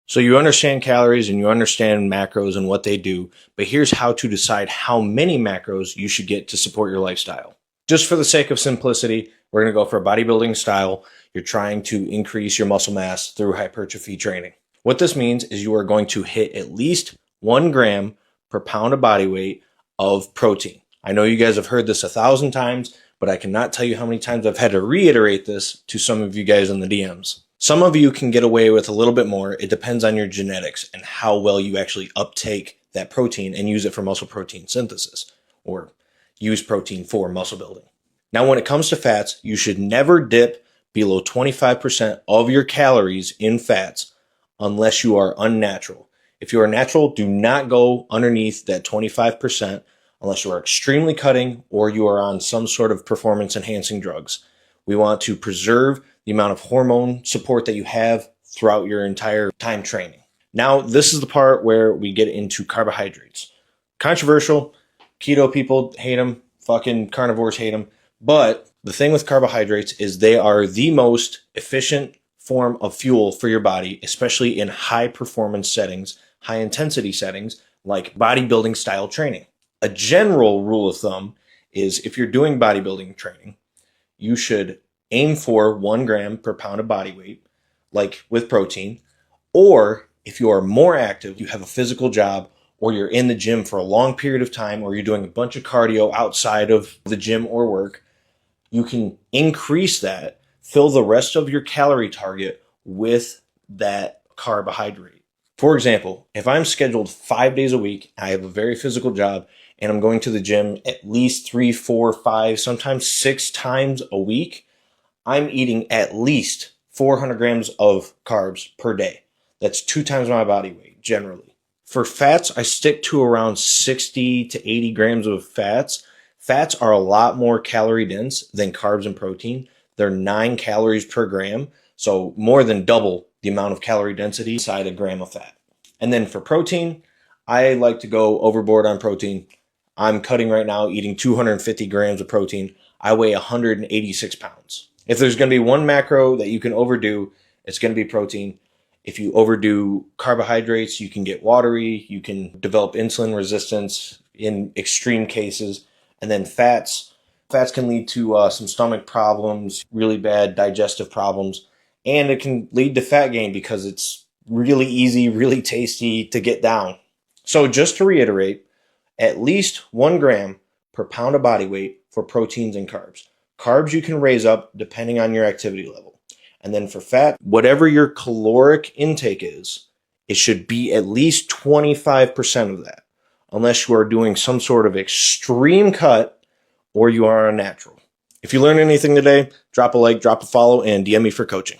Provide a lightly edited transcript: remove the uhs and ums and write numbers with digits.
So you understand calories and you understand macros and what they do, but here's how to decide how many macros you should get to support your lifestyle. Just for the sake of simplicity, we're going to go for a bodybuilding style. You're trying to increase your muscle mass through hypertrophy training. What this means is you are going to hit at least 1 gram per pound of body weight of protein. I know you guys have heard this 1,000 times, but I cannot tell you how many times I've had to reiterate this to some of you guys in the DMs. Some of you can get away with a little bit more. It depends on your genetics and how well you actually uptake that protein and use it for muscle protein synthesis, or use protein for muscle building. Now, when it comes to fats, you should never dip below 25% of your calories in fats unless you are unnatural. If you are natural, do not go underneath that 25% unless you are extremely cutting or you are on some sort of performance enhancing drugs. We want to preserve the amount of hormone support that you have throughout your entire time training. Now, this is the part where we get into carbohydrates. Controversial. Keto people hate them. Fucking carnivores hate them. But the thing with carbohydrates is they are the most efficient form of fuel for your body, especially in high performance settings, high intensity settings, like bodybuilding style training. A general rule of thumb is if you're doing bodybuilding training, you should aim for 1 gram per pound of body weight, like with protein. Or if you are more active, you have a physical job, or you're in the gym for a long period of time, or you're doing a bunch of cardio outside of the gym or work, you can increase that, fill the rest of your calorie target with that carbohydrate. For example, if I'm scheduled 5 days a week, I have a very physical job, and I'm going to the gym at least 3, 4, 5, sometimes 6 times a week, I'm eating at least 400 grams of carbs per day. That's 2 times my body weight, generally. For fats, I stick to around 60 to 80 grams of fats. Fats are a lot more calorie dense than carbs and protein. They're 9 calories per gram, so more than double the amount of calorie density inside a gram of fat. And then for protein, I like to go overboard on protein. I'm cutting right now, eating 250 grams of protein. I weigh 186 pounds. If there's going to be one macro that you can overdo, it's going to be protein. If you overdo carbohydrates, you can get watery. You can develop insulin resistance in extreme cases. And then fats can lead to some stomach problems, really bad digestive problems. And it can lead to fat gain because it's really easy, really tasty to get down. So just to reiterate, at least 1 gram per pound of body weight for proteins and carbs. Carbs you can raise up depending on your activity level. And then for fat, whatever your caloric intake is, it should be at least 25% of that, unless you are doing some sort of extreme cut or you are unnatural. If you learned anything today, drop a like, drop a follow, and DM me for coaching.